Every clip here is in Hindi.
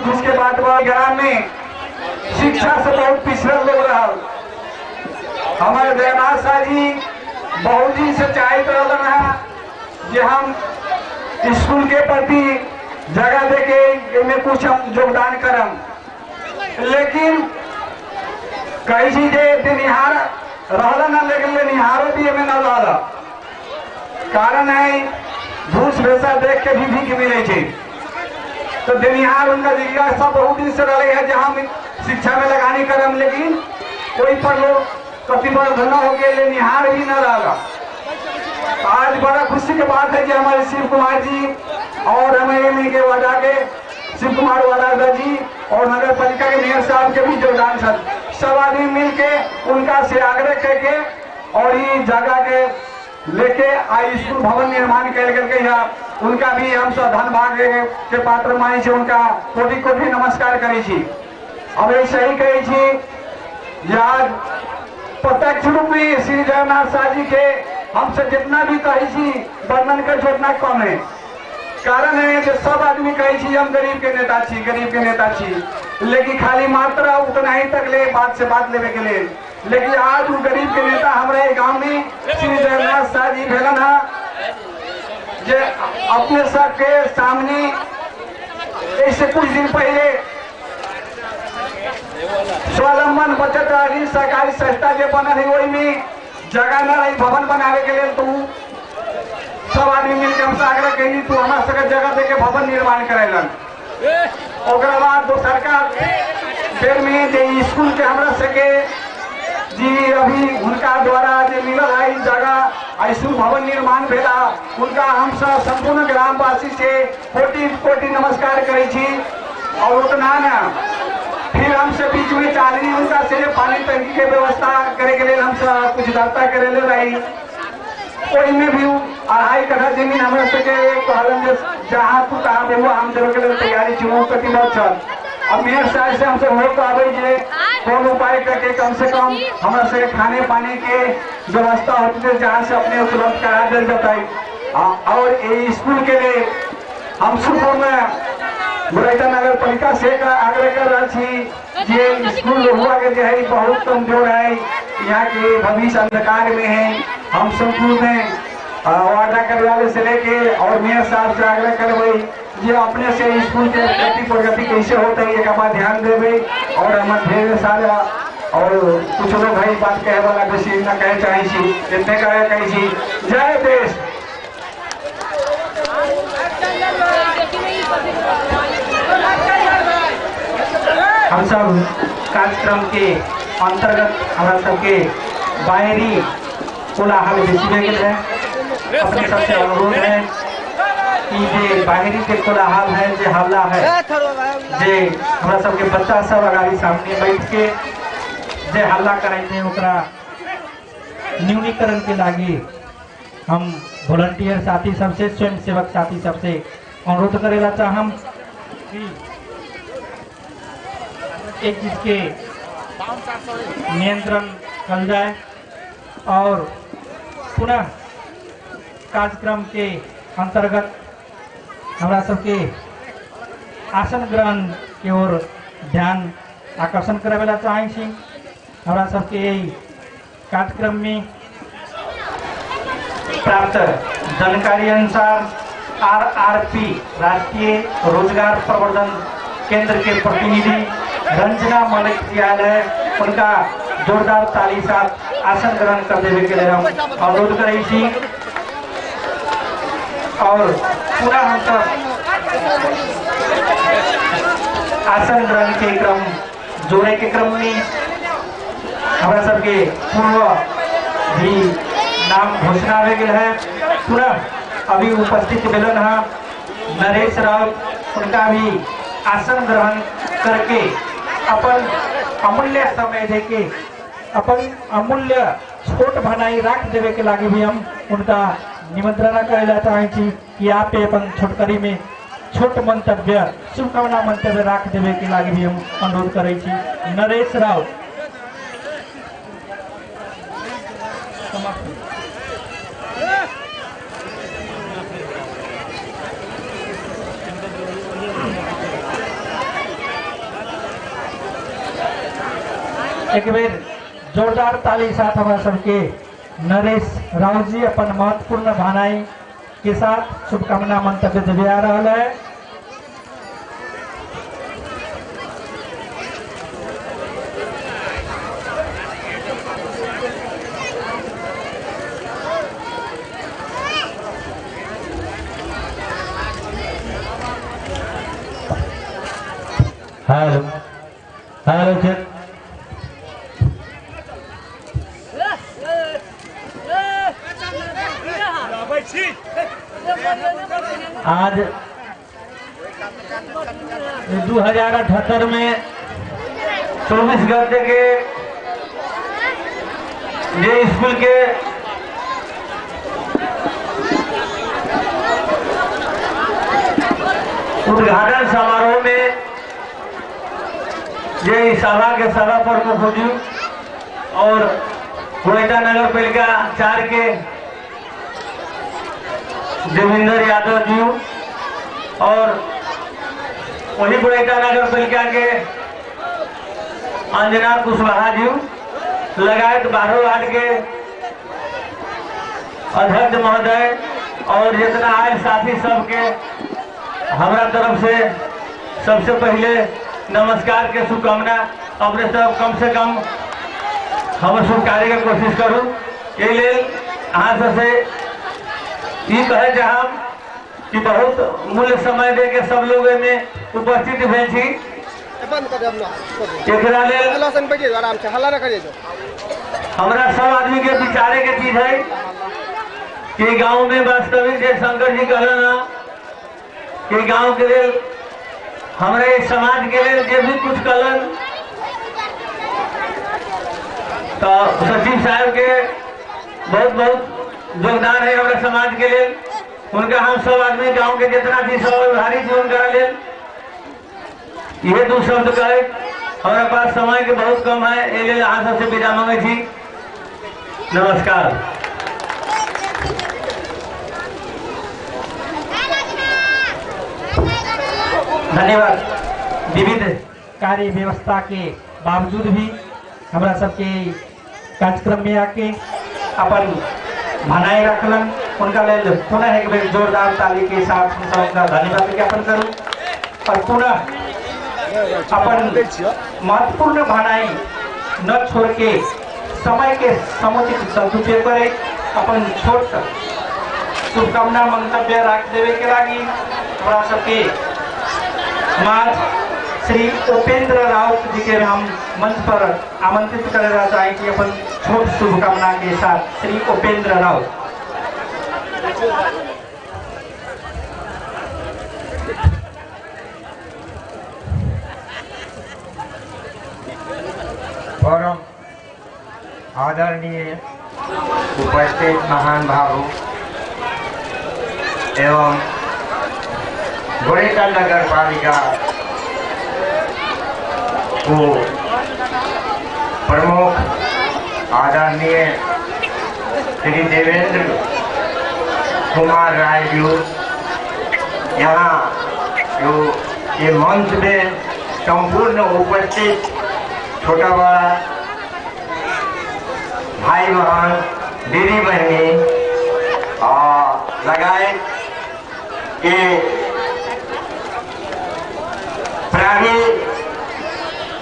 जिसके बाद वह ग्राम में शिक्षा से बहुत पिछड़ल लोग रहा। हमारे जयनाथ शाह जी बहुत दिन से चाहते रहलन है कि हम स्कूल के प्रति जगह देके इनमें कुछ हम योगदान करम, लेकिन कई चीजें देनिहार रहलन है, लेकिन लेनिहारों भी हमें न रहा। कारण है घूस पैसा देख के भी भीख मिले थे, तो देनिहार उनका जिज्ञासा बहुत दिन से रहे है जहाँ शिक्षा में लगाने करम, लेकिन कोई पर लोग प्रतिबद्ध न हो गए, लेनिहार भी न रहा। आज बड़ा खुशी की बात है कि हमारे शिव कुमार जी और हमारे के वादा के शिव कुमार वाला जी और नगर पालिका के मेयर साहब के भी योगदान सब आदमी मिलके उनका से आग्रह करके और ये जगह के लेके आई स्कूल भवन निर्माण करके यहाँ उनका भी हम सब धन्यवाद के पात्र मानी से उनका कोटि कोटि नमस्कार करे छी। अब ऐसे ही कहे छी आज प्रत्यक्ष रूप में श्री जगन्नाथ शाह जी के हमसे जितना भी कही छी वर्णन कर जोतना कम है। कारण है कि सब आदमी कही छी हम गरीब के नेता छी, गरीब के नेता छी, लेकिन खाली मात्रा उतना ही तक ले बात से बात लेवे के लिए। लेकिन आज वो गरीब के नेता हमारे गांव में श्री जगन्नाथ शाह जी भेलन है, जे अपने सबके सामने ऐसे कुछ दिन पहले स्वावलंबन बचत ऋण सहकारी संस्था जो बनल है वही में जगह न रही भवन बनावे के लिए, तो सब आदमी मिलकर हमसे आग्रह कैली तू हमारा सके जगह दे के भवन निर्माण करेलन। ओकरा बाद दो सरकार फिर में जे स्कूल के हमरा सके जी अभी उनका द्वारा जो मिलल है जगह स्कूल भवन निर्माण भेला, उनका हम सब संपूर्ण ग्रामवासी से कोटि कोटि नमस्कार करे छी। और उतना ना फिर हमसे बीच में चालनी उनका से पानी टंकी के व्यवस्था करे के लिए हम सब कुछ दर्ता करे ले रही। कोई में भी 2.5 कट्ठा जमीन हमारे सके कहलन जहाँ तू कहाँ बेहुआ हम देवे के लिए तैयारी चुनाव प्रतिबद्ध चल। अब मेयर साहब से हमसे हो पावे जे कौन उपाय करके कम से कम हमारे से खाने पानी के व्यवस्था होती है जहाँ से अपने उपलब्ध करा दे बताई। और ये स्कूल के लिए हम सुपर में बुराइटा नगर पालिका से आग्रह कर रहा थी ये स्कूल हुआ के जो है बहुत कमजोर है, यहाँ के भविष्य अंधकार में है। हम संपूर्ण में वार्डा कार्यालय से लेके और मेयर साहब से आग्रह करवे ये अपने से स्कूल के प्रगति कैसे होता है एक बात ध्यान देवे। और हम ढेर सारा और कुछ लोग भाई बात कहे वाला बेसी न कहे चाहिए इतने कहे जय देश। हम सब कार्यक्रम के अंतर्गत हमारा सबके बाहरी कोलाहल बेची है। अपने सबसे अनुरोध है कि जे बाहरी के कोलाहल है जे हल्ला है जे हमारा सबके बच्चा सब अगाड़ी सामने बैठ के जे हल्ला करे ओकरा न्यूनीकरण के लागी हम वॉलंटियर साथी सबसे स्वयं सेवक साथी सबसे अनुरोध करेला चाहम कि एक चीज के नियंत्रण कर जाए और पुनः कार्यक्रम के अंतर्गत हमारा सबके आसन ग्रहण की ओर ध्यान आकर्षण करावेला चाहे छी। हमारा सबके कार्यक्रम में प्राप्त जानकारी अनुसार RRP राष्ट्रीय रोजगार प्रवर्धन केंद्र के प्रतिनिधि रंजना मलिक जी आए हैं, उनका जोरदार ताली साथ आसन ग्रहण कर देवे के लिए हम अनुरोध करे छी। और पूरा हम सब आसन ग्रहण के क्रम जोड़े के क्रम में हमारा सबके पूर्व भी नाम घोषणा हो गया है। पुनः अभी उपस्थित मिलन है नरेश राव, उनका भी आसन ग्रहण करके अपन अमूल्य समय देके अपन अमूल्य छोट भनाई राख देवे के लागे भी हम उनका निमंत्रणा करेला चाहे छी कि आप अपन छोटकरी में छोट मंतव्य शुभकामना मंतव्य राख देवे के लागे भी हम अनुरोध करे छी। नरेश राव एक बेर जोरदार ताली साथ हमारा सबके नरेश राव जी अपन महत्वपूर्ण भानाई के साथ शुभकामना मंतव्य देवे आ रहा है। हेलो हेलो सर, आज 2078 में 24 घंटे के ये स्कूल के उद्घाटन समारोह में ये सभा के सभा प्रमुख हुजूर और कोयटा नगर पालिका 4 के देवेंद्र यादव जी और वही कोयटा नगर पालिका के अंजना कुशवाहा जी लगायत 12 वार्ड के अध्यक्ष महोदय और जितना आए साथी सबके हमारा तरफ से सबसे पहले नमस्कार के शुभकामना। अपने सब कम से कम हम शुभ कार्य के कोशिश करूँ ये ले अहाँ से ये कहे चाहब कि बहुत मूल्य समय दे के सब लोग में उपस्थित भेल छी। हमारा सब आदमी के विचारे के चीज है कि गांव में वास्तविक जे शंकर जी कहलन कि गांव के लिए हमारे समाज के लिए जे भी कुछ कलन तो सचिव साहब के बहुत बहुत योगदान है हमारे समाज के लिए। उनका हम सब आदमी गांव के जितना भी सब भारी जीवन करा ले ये दो शब्द कहे हमारे पास समय के बहुत कम है ये ले अहाँ सबसे विदा मांगे छी। नमस्कार। धन्यवाद। विविध कार्य व्यवस्था के बावजूद भी हमारा सबके कार्यक्रम में आके अपन भनाई रखलन उनका लेल पुनः एक बार जोरदार ताली के साथ सबका धन्यवाद ज्ञापन करूं और पुनः अपन महत्वपूर्ण भनाई न छोड़ के समय के समुचित सदुपयोग करे अपन छोट शुभकामना मंतव्य रख देवे के लागी हमारा सबके माज श्री उपेंद्र राउत जी के हम मंच पर आमंत्रित करना चाहे कि अपन छोट शुभकामना के साथ श्री उपेंद्र राउत। परम आदरणीय उपस्थित महान भावों एवं गोरेटा नगर पालिका को प्रमुख आदरणीय श्री देवेंद्र कुमार राय जी यहाँ जो ये मंच में संपूर्ण उपस्थित छोटा बड़ा भाई बहन दीदी बहनी लगाए कि प्राइमरी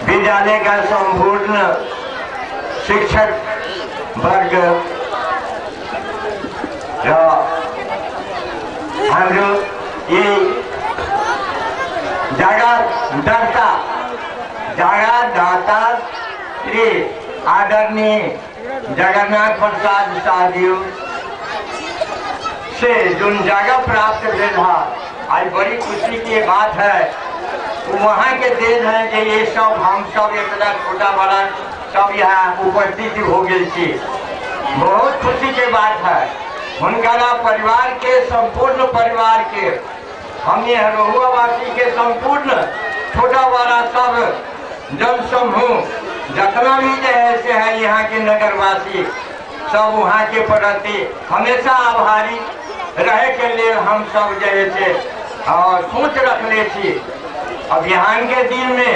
विद्यालय का संपूर्ण शिक्षक वर्ग हम ये जगदाता श्री आदरणीय जगन्नाथ प्रसाद शाह जी से जो जगह प्राप्त हुआ आज बड़ी खुशी की बात है। वहाँ के देन है कि ये सब हम सब इतना छोटा बड़ा सब यहाँ उपस्थित हो गए थी। बहुत खुशी की बात है। उनका परिवार के संपूर्ण परिवार के हम ये हरोहुआवासी के संपूर्ण छोटा बड़ा सब जन समूह जितना भी ऐसे है यहाँ के नगरवासी सब वहाँ के प्रति हमेशा आभारी रहे के लिए हम सब जैसे सोच रख ले थी। अभियान के दिन में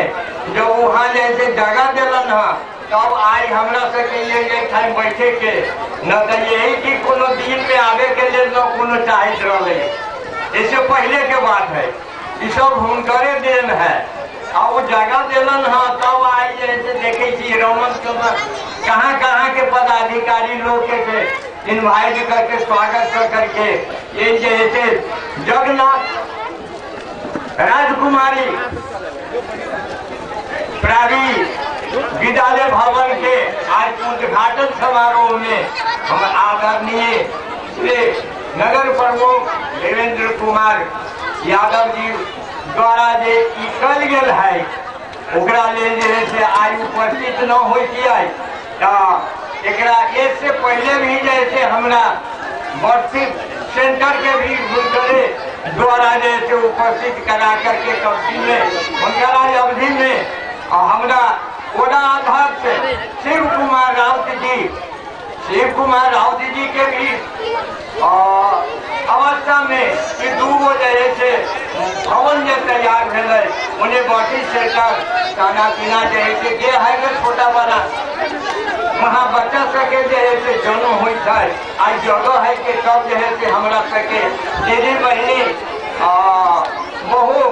जो वहाँ जैसे जगह दिलन है तब आई हमरा सबके एक टाइम बैठे के न तो यही कि कोनो दिन में आवे के लिए न कोनो चाहत रहे। इससे पहले के बात है, ये सब हुनकरे देन है। और वो जगह दिलन हाँ तब आई जैसे देखे रमन कहाँ कहाँ के पदाधिकारी लोग के इन्वाइट करके स्वागत कर करके ये जैसे जगन्नाथ राजकुमारी प्रावी विद्यालय भवन के आज उद्घाटन समारोह में हम आदरणीय श्री नगर प्रमुख देवेंद्र कुमार यादव जी द्वारा जे कल गेल है ओकरा लेल जे है से आज उपस्थित न होइतियै एकरा इससे पहले भी जैसे हमरा वर्षिप सेंटर के भी हुनकरे द्वारा जैसे उपस्थित करा करके कंपनी में हुनकरा अवधि में हमरा ओडा अध्यक्ष शिव कुमार राउत जी के भी अवस्था में कि 2 गो जैसे भवन जो तैयार भेले उन्हें बॉडी सेंटर खाना पीना जैसे जे है छोटा बड़ा वहाँ बच्चा सके जैसे जन्म होता है आज जगह है कि तब जैसे हमरा सके दीदी बहनी बहू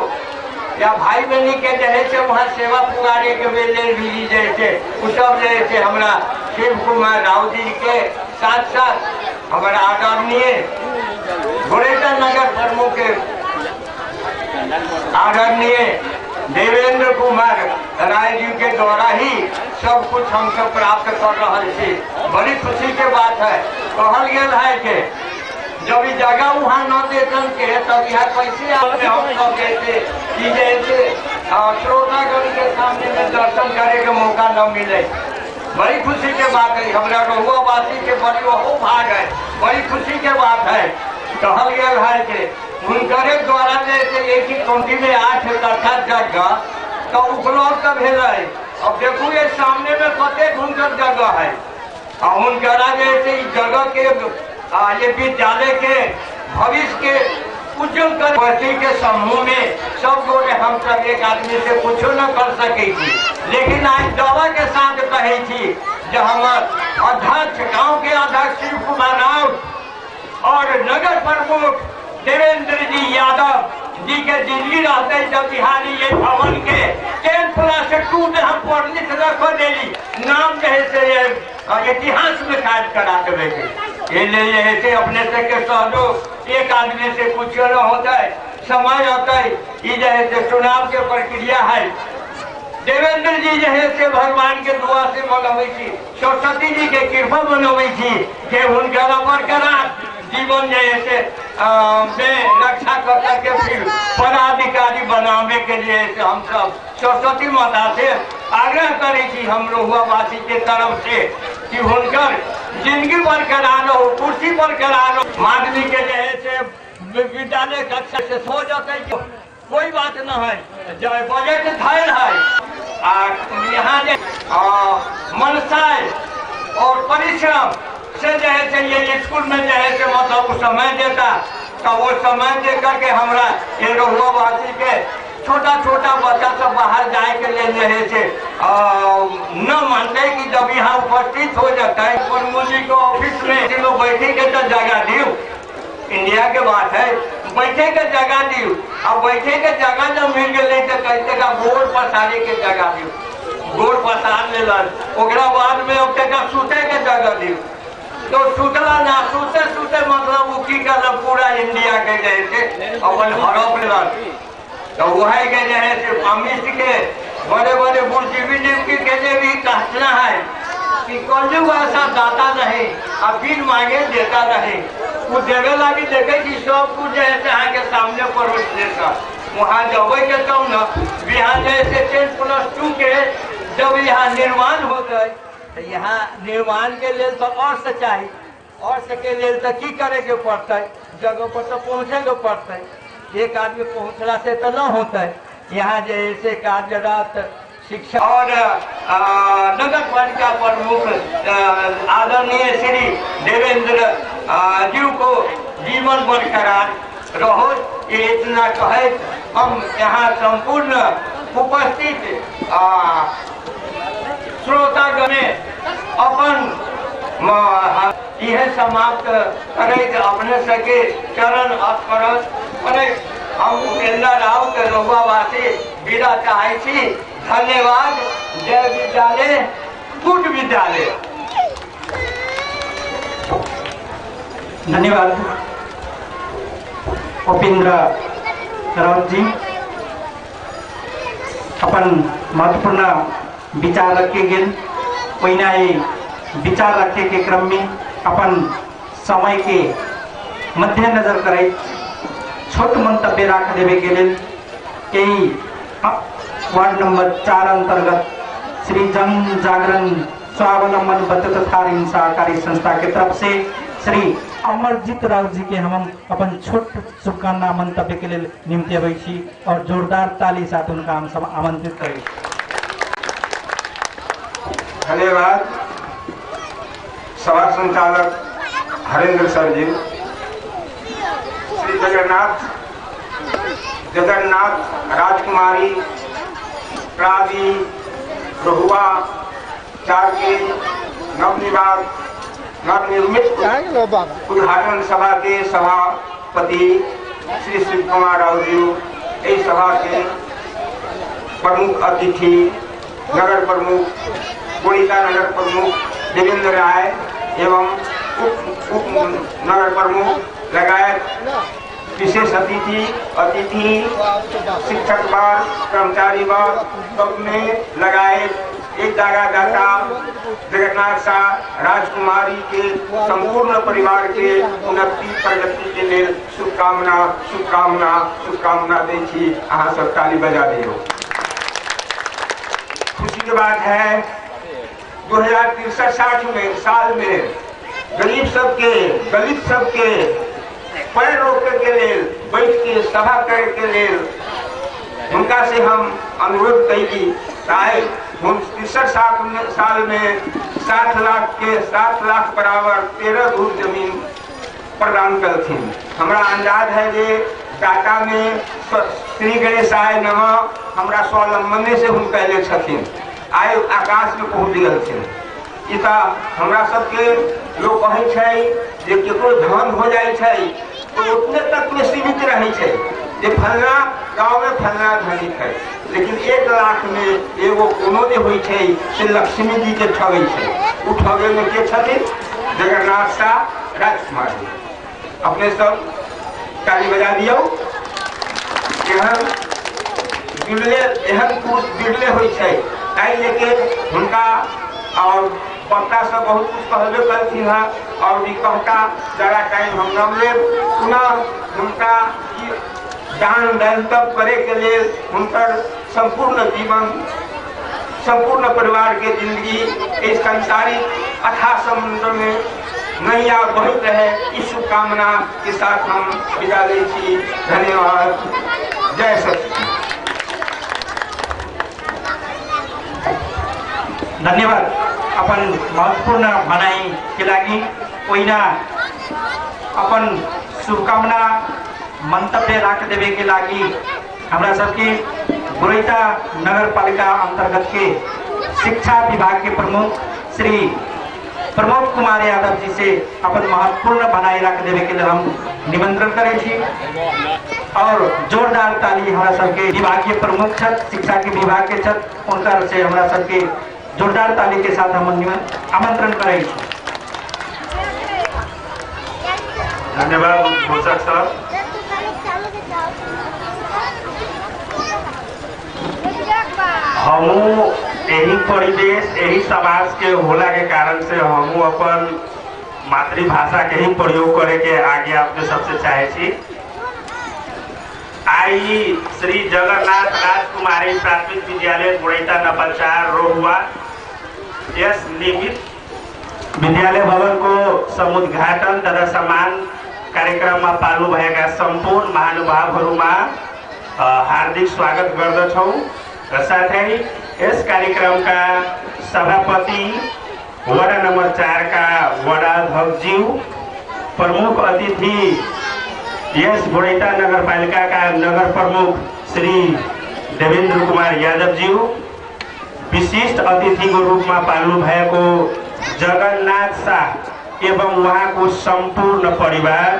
या भाई बहनी के जैसे वहाँ सेवा पुगारे के बेले भी जैसे वो सब जैसे हमरा शिव कुमार राव जी के साथ साथ हमारा आदरणीय गोरेटा नगर प्रमुख आदरणीय देवेंद्र कुमार राय जी के द्वारा ही सब कुछ हम सब प्राप्त कर रहे थे। बड़ी खुशी के बात है। कहल गया है कि जब जगह वहाँ न देतन के तब यह कैसे हम सब जैसे कि जैसे श्रोतागण के सामने में दर्शन करे के मौका न मिले। बड़ी खुशी के बात है। हमारा रहुआ वासी के बड़ी वो भाग है। बड़ी खुशी के बात है। कहल गया है कि उनकरे द्वारा जैसे एक ही काउंटी में 8 कट्ठा जगह तो उपलब्ध भेल है। अब देखू ये सामने में कते हुनकर जगह है और हुनकरा जैसे इस जगह के ये विद्यालय के भविष्य के उज्जवल कर के समूह में सब लोग हम सब एक आदमी से कुछ न कर सके थी, लेकिन आज दावा के साथ कहे थी जो हमारे अध्यक्ष गांव के अध्यक्ष शिव कुमार राव और नगर प्रमुख देवेंद्र जी यादव जी के दिल्ली रहते जब बिहारी ये भवन के 10+2 में हम परमिट रख देली नाम जैसे इतिहास में काज करा देवे ये ले अपने से के सहयोग एक आदमी से कुछ न होता है। समय होता है ये जैसे चुनाव के प्रक्रिया है। देवेंद्र जी जैसे भगवान के दुआ से मनवे थी, सरस्वती जी के कृपा मनवे थी कि उनका बरकरार जीवन जैसे में रक्षा करके फिर पदाधिकारी बनाने के लिए हम सब सरस्वती माता से आग्रह करी थी हम रहुआवासी के तरफ से कि उनकर जिंदगी बरकरार हो, कुर्सी बरकरार हो। माध्यमिक के जैसे विद्यालय कक्षा से हो जाते कोई बात न है। जब बजट धैर्य है यहाँ मनसाय और परिश्रम से जैसे ये स्कूल में जैसे मतलब समय देता तो वो समय दे करके हमरा ये रहुआवासी के छोटा छोटा बच्चा सब बाहर जाए के लिए जैसे न मानते कि जब यहाँ उपस्थित हो जाता है प्रमुख जी को ऑफिस में लोग बैठे के तो जगह दियो। इंडिया के बात है बैठे के जगह दियो। अब बैठे के जगह जब मिल गए तो कहते का गोड़ पसारे के जगह दियो, गोड़ पसार लेलन ओकरा बाद में अब तक सूते के जगह दियो। तो सुतला ना सूते सूते मतलब वो की कर पूरा इंडिया के जैसे अपन हड़प लेलन। तो वह के जैसे अमित के बड़े बड़े बुद्धिजीवी निम्की के लिए भी कहना है कि कलयुग ऐसा दाता नहीं अब बिन मांगे देता नहीं। वो देवे लगी देखे कि सब कुछ जैसे यहाँ के सामने परोस देता वहाँ जब के तब न बिहार जैसे 10+2 के जब यहाँ निर्माण होता है तो यहाँ निर्माण के लिए तो और से चाहिए और से के लिए तो की करे के पड़ता है, जगह पर तो पहुँचे के पड़ता है। एक आदमी पहुँचना से तो न होता है। यहाँ जैसे कार्यरत शिक्षा और नगर पालिका प्रमुख आदरणीय श्री देवेंद्र जी को जीवन बरकरार रहो ये इतना कहे हम यहाँ संपूर्ण उपस्थित श्रोतागण अपन यह समाप्त करे अपने सके चरण स्पर्श करे हम उपेंद्र राव के रोगावासी विदा चाहे छी। धन्यवाद। जय विद्यालय गुड विद्यालय। धन्यवाद उपेंद्र राव जी। अपन महत्वपूर्ण विचार रखे गए पहिना विचार रखे के क्रम में अपन समय के मद्देनजर करे छोट मंतव्य रख देवे के लिए यही वार्ड नंबर 4 अंतर्गत श्री जन जागरण स्वावलंबन बचत तथा ऋण सहकारी संस्था के तरफ से श्री अमरजीत राव जी के हम अपन छोट शुभकामना मंतव्य के लिए निम्ति अबै छी और जोरदार ताली साथ उनका हम सब आमंत्रित करें। धन्यवाद सभा संचालक हरेंद्र सर जी। श्री जगन्नाथ राजकुमारी प्रादी रहुआ चारके नवनिर्मित उद्घाटन सभा के सभापति श्री शिव कुमार राव जी, इस सभा के प्रमुख अतिथि नगर प्रमुख गोड़ीता नगर प्रमुख देवेंद्र राय एवं उप नगर प्रमुख लगायत विशेष अतिथि शिक्षक वर्ग कर्मचारी वर्ग सबने लगायत एक दाता जगन्नाथ शाह राजकुमारी के संपूर्ण परिवार के उन्नति प्रगति के लिए शुभकामना दै छी। अहाँ सब ताली बजा दियो। खुशी की बात है 2063 साल में गरीब सबके दलित सबके पैर रोके के लिए बैठ के सभा करे के लिए उनका से हम अनुरोध कैली चाहे 63 साल में 7 लाख बराबर 13 धूर जमीन प्रदान करथिन। हमारा अंदाज है जे टाटा में श्री गणेशाय नमः हमरा स्वावलंबने से हम कहले छथिन आय आकाश में पहुँच गए थे। इता हमरा सबके लोग कहे छे जे केकरो धन हो जाए छे तो उतने तक में सीमित रहे छे जे फलना गांव में फलना धनी है, लेकिन 1 लाख में एगो कोनो जे होई छे से लक्ष्मी जी के ठगे छे। उ ठगे में के छथिन जगन्नाथ शाह राजकुमार जी। अपने सब ताली बजा दियो। बिरले होई छे ताई लेके हुनका और पत्ता सब बहुत कुछ कहबे करथिन और भी कहता जरा टाइम हम न ले पुनः हुनका दान दानतब करे के लिए हुनकर संपूर्ण जीवन संपूर्ण परिवार के जिंदगी इस संसारिक अथाह समुद्र में नैया बहुत रहे इस शुभकामना के साथ हम विदा ले छी। धन्यवाद। जय सच्चिदानंद। धन्यवाद अपन महत्वपूर्ण भनाई के लागि पहिना अपन शुभकामना मंतव्य राख देवे के लागि हमरा सबके गोड़ीता नगर पालिका अंतर्गत के शिक्षा विभाग के प्रमुख श्री प्रमोद कुमार यादव जी से अपन महत्वपूर्ण भनाई राख देवे के लिए हम निमंत्रण करे छी और जोरदार ताली हमारा सबके विभागीय प्रमुख छत शिक्षा के विभाग के छत उनका से हमारा सबके जोरदार ताली के साथ हम आमंत्रण करे छी। धन्यवाद घोषक साहब। हमू यही परिवेश यही समाज के होला के कारण से हमू अपन मातृभाषा के ही प्रयोग करे के आगे अपने सबसे चाहे छी। आई श्री जगन्नाथ राजकुमारी प्राथमिक विद्यालय गोड़ीता नंबर 4 रोहुआ यस निमित विद्यालय भवन को समुद्घाटन तथा सम्मान कार्यक्रम में पाल्नु भएका संपूर्ण महानुभावहरुमा हार्दिक स्वागत गर्दछौं र साथै यस कार्यक्रमका सभापति वडा नंबर 4 का वडाध्यक्षज्यू प्रमुख अतिथि यस गोड़ीता नगरपालिका का नगर प्रमुख श्री देवेंद्र कुमार यादव जी विशिष्ट अतिथिको रूपमा पाल्नु भएको जगन्नाथ शाह एवं उहाँको सम्पूर्ण परिवार,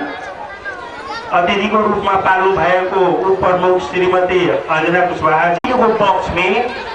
अतिथिको रूपमा पाल्नु भएको उप प्रमुख श्रीमती अंजना कुशवाहा जी को पक्ष में